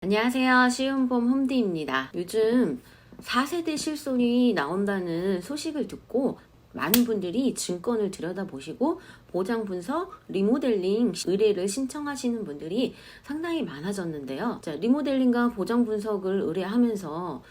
안녕하세요. 쉬운봄 홈디입니다. 요즘 4세대 실손이 나온다는 소식을 듣고 많은 분들이 증권을 들여다보시고 보장 분석, 리모델링 의뢰를 신청하시는 분들이 상당히 많아졌는데요. 자, 리모델링과 보장 분석을 의뢰하면서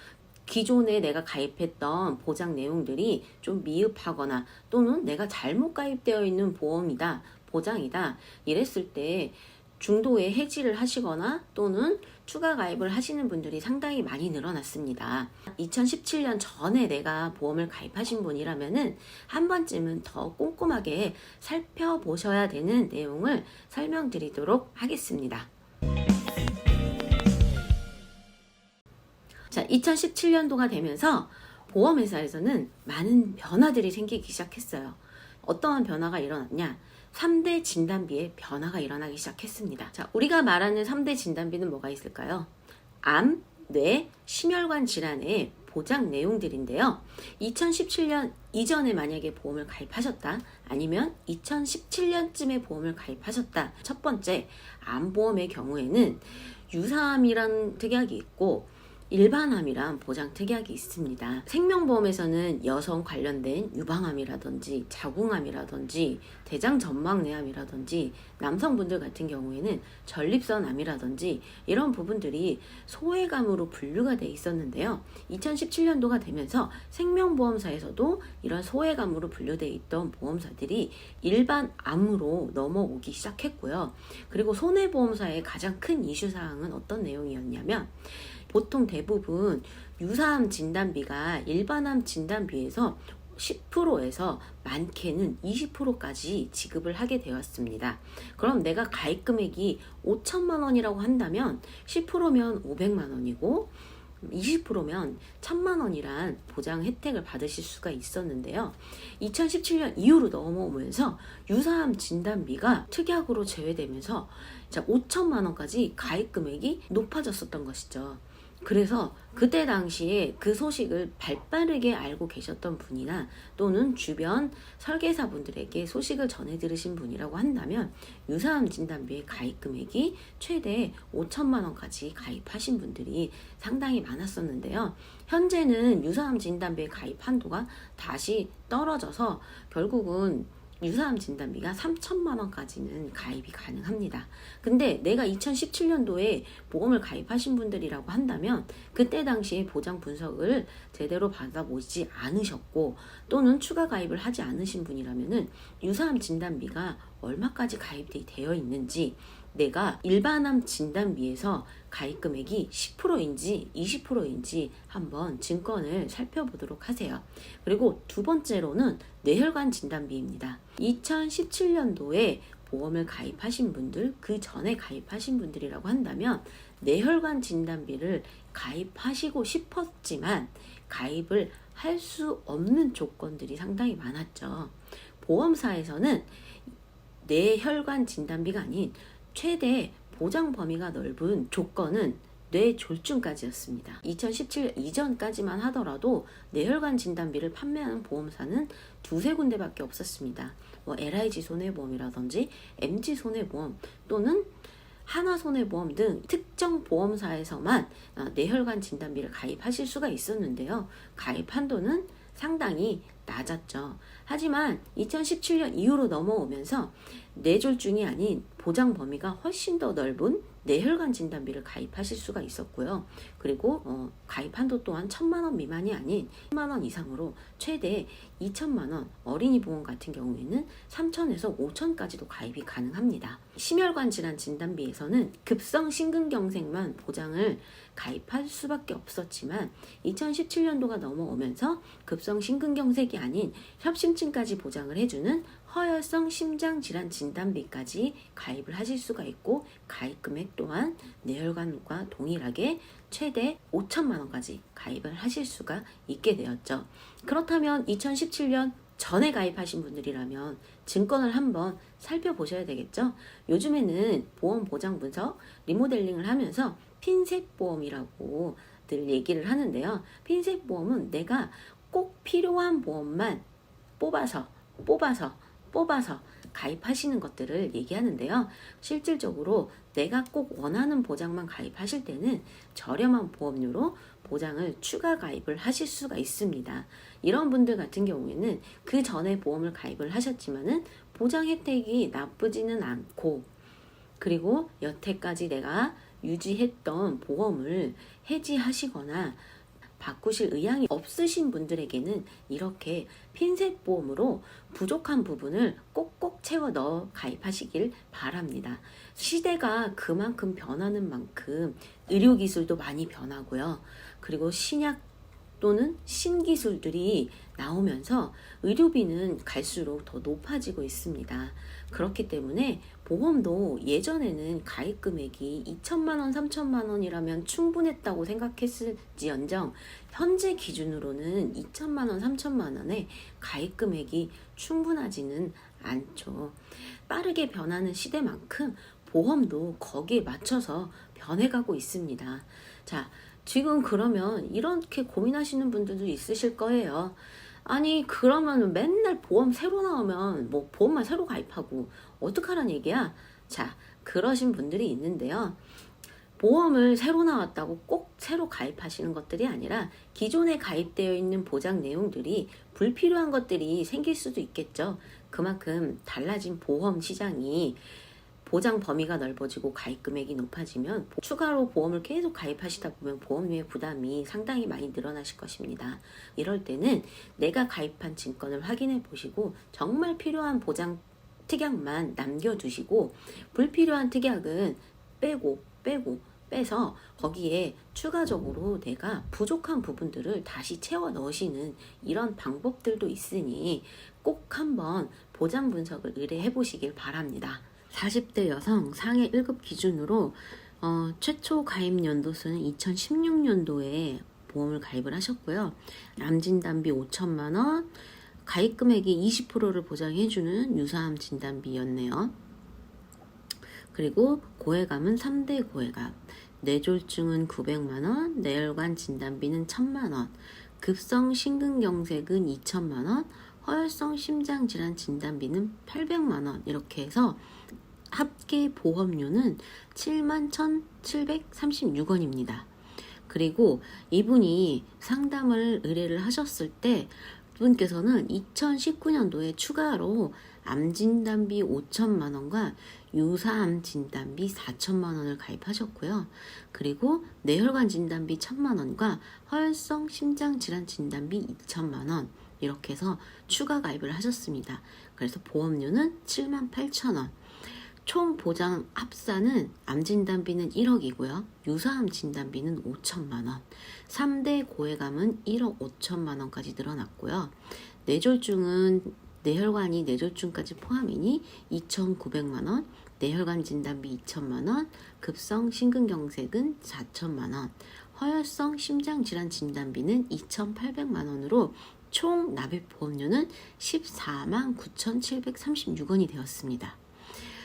기존에 내가 가입했던 보장 내용들이 좀 미흡하거나 또는 내가 잘못 가입되어 있는 보험이다, 보장이다 이랬을 때 중도에 해지를 하시거나 또는 추가 가입을 하시는 분들이 상당히 많이 늘어났습니다. 2017년 전에 내가 보험을 가입하신 분이라면은 한 번쯤은 더 꼼꼼하게 살펴보셔야 되는 내용을 설명드리도록 하겠습니다. 자, 2017년도가 되면서 보험회사에서는 많은 변화들이 생기기 시작했어요. 어떠한 변화가 일어났냐? 3대 진단비의 변화가 일어나기 시작했습니다. 자, 우리가 말하는 3대 진단비는 뭐가 있을까요? 암, 뇌, 심혈관 질환의 보장 내용들인데요. 2017년 이전에 만약에 보험을 가입하셨다, 아니면 2017년쯤에 보험을 가입하셨다. 첫 번째, 암보험의 경우에는 유사암이란 특약이 있고 일반암이란 보장 특약이 있습니다. 생명보험에서는 여성 관련된 유방암이라든지 자궁암이라든지 대장전망내암이라든지 남성분들 같은 경우에는 전립선암이라든지 이런 부분들이 소외감으로 분류가 돼 있었는데요. 2017년도가 되면서 생명보험사에서도 이런 소외감으로 분류되어 있던 보험사들이 일반암으로 넘어오기 시작했고요. 그리고 손해보험사의 가장 큰 이슈사항은 어떤 내용이었냐면 보통 대부분 유사암 진단비가 일반암 진단비에서 10%에서 많게는 20%까지 지급을 하게 되었습니다. 그럼 내가 가입 금액이 5천만 원이라고 한다면 10%면 500만 원이고 20%면 1000만 원이란 보장 혜택을 받으실 수가 있었는데요. 2017년 이후로 넘어오면서 유사암 진단비가 특약으로 제외되면서 5천만 원까지 가입 금액이 높아졌었던 것이죠. 그래서 그때 당시에 그 소식을 발빠르게 알고 계셨던 분이나 또는 주변 설계사분들에게 소식을 전해 들으신 분이라고 한다면 유사암 진단비의 가입 금액이 최대 5천만 원까지 가입하신 분들이 상당히 많았었는데요. 현재는 유사암 진단비의 가입 한도가 다시 떨어져서 결국은 유사암 진단비가 3천만 원까지는 가입이 가능합니다. 근데 내가 2017년도에 보험을 가입하신 분들이라고 한다면 그때 당시에 보장 분석을 제대로 받아보지 않으셨고 또는 추가 가입을 하지 않으신 분이라면은 유사암 진단비가 얼마까지 가입이 되어 있는지 내가 일반암 진단비에서 가입 금액이 10%인지 20%인지 한번 증권을 살펴보도록 하세요. 그리고 두 번째로는 뇌혈관 진단비입니다. 2017년도에 보험을 가입하신 분들, 그 전에 가입하신 분들이라고 한다면 뇌혈관 진단비를 가입하시고 싶었지만 가입을 할 수 없는 조건들이 상당히 많았죠. 보험사에서는 뇌혈관 진단비가 아닌 최대 보장 범위가 넓은 조건은 뇌졸중까지였습니다. 2017년 이전까지만 하더라도 뇌혈관 진단비를 판매하는 보험사는 두세 군데밖에 없었습니다. LIG 손해보험이라든지 MG 손해보험 또는 하나손해보험 등 특정 보험사에서만 뇌혈관 진단비를 가입하실 수가 있었는데요. 가입 한도는 상당히 낮았죠. 하지만 2017년 이후로 넘어오면서 뇌졸중이 아닌 보장 범위가 훨씬 더 넓은 뇌혈관 진단비를 가입하실 수가 있었고요. 그리고 가입 한도 또한 1,000만 원 미만이 아닌 10만 원 이상으로 최대 2천만 원, 어린이 보험 같은 경우에는 3천에서 5천까지도 가입이 가능합니다. 심혈관 질환 진단비에서는 급성 심근경색만 보장을 가입할 수밖에 없었지만 2017년도가 넘어오면서 급성 심근경색이 아닌 협심증까지 보장을 해주는 허혈성 심장질환 진단비까지 가입을 하실 수가 있고 가입 금액 또한 뇌혈관과 동일하게 최대 5천만 원까지 가입을 하실 수가 있게 되었죠. 그렇다면 2017년 전에 가입하신 분들이라면 증권을 한번 살펴보셔야 되겠죠. 요즘에는 보험 보장 분석, 리모델링을 하면서 핀셋 보험이라고 늘 얘기를 하는데요. 핀셋 보험은 내가 꼭 필요한 보험만 뽑아서 가입하시는 것들을 얘기하는데요. 실질적으로 내가 꼭 원하는 보장만 가입하실 때는 저렴한 보험료로 보장을 추가 가입을 하실 수가 있습니다. 이런 분들 같은 경우에는 그 전에 보험을 가입을 하셨지만은 보장 혜택이 나쁘지는 않고, 그리고 여태까지 내가 유지했던 보험을 해지하시거나 바꾸실 의향이 없으신 분들에게는 이렇게 핀셋 보험으로 부족한 부분을 꼭꼭 채워 넣어 가입하시길 바랍니다. 시대가 그만큼 변하는 만큼 의료기술도 많이 변하고요. 그리고 신약 또는 신기술들이 나오면서 의료비는 갈수록 더 높아지고 있습니다. 그렇기 때문에 보험도 예전에는 가입 금액이 2천만 원, 3천만 원이라면 충분했다고 생각했을지언정 현재 기준으로는 2천만 원, 3천만 원의 가입 금액이 충분하지는 않죠. 빠르게 변하는 시대만큼 보험도 거기에 맞춰서 변해가고 있습니다. 자, 지금 그러면 이렇게 고민하시는 분들도 있으실 거예요. 아니, 그러면 맨날 보험 새로 나오면 뭐 보험만 새로 가입하고 어떡하란 얘기야? 자, 그러신 분들이 있는데요. 보험을 새로 나왔다고 꼭 새로 가입하시는 것들이 아니라 기존에 가입되어 있는 보장 내용들이 불필요한 것들이 생길 수도 있겠죠. 그만큼 달라진 보험 시장이 보장 범위가 넓어지고 가입 금액이 높아지면 추가로 보험을 계속 가입하시다 보면 보험료의 부담이 상당히 많이 늘어나실 것입니다. 이럴 때는 내가 가입한 증권을 확인해 보시고 정말 필요한 보장 특약만 남겨두시고 불필요한 특약은 빼서 거기에 추가적으로 내가 부족한 부분들을 다시 채워 넣으시는 이런 방법들도 있으니 꼭 한번 보장 분석을 의뢰해 보시길 바랍니다. 40대 여성 상해 1급 기준으로 최초 가입 연도수는 2016년도에 보험을 가입을 하셨고요. 암진단비 5천만 원, 가입 금액이 20%를 보장해주는 유사암 진단비였네요. 그리고 고해감은 3대 고해감, 뇌졸중은 900만 원, 뇌혈관 진단비는 1000만 원, 급성 심근경색은 2천만 원, 허혈성 심장질환 진단비는 800만 원, 이렇게 해서 합계 보험료는 71,736원입니다. 그리고 이분이 상담을 의뢰를 하셨을 때 이분께서는 2019년도에 추가로 암진단비 5천만 원과 유사암 진단비 4천만 원을 가입하셨고요. 그리고 뇌혈관 진단비 1천만 원과 허혈성 심장질환 진단비 2천만 원, 이렇게 해서 추가 가입을 하셨습니다. 그래서 보험료는 78,000원. 총 보장 합산은 암진단비는 1억이고요. 유사암 진단비는 5천만 원. 3대 고해감은 1억 5천만 원까지 늘어났고요. 뇌졸중은 뇌혈관이 뇌졸중까지 포함이니 2,900만 원, 뇌혈관 진단비 2천만 원, 급성 심근경색은 4천만 원, 허혈성 심장질환 진단비는 2,800만 원으로 총 납입 보험료는 149,736원이 되었습니다.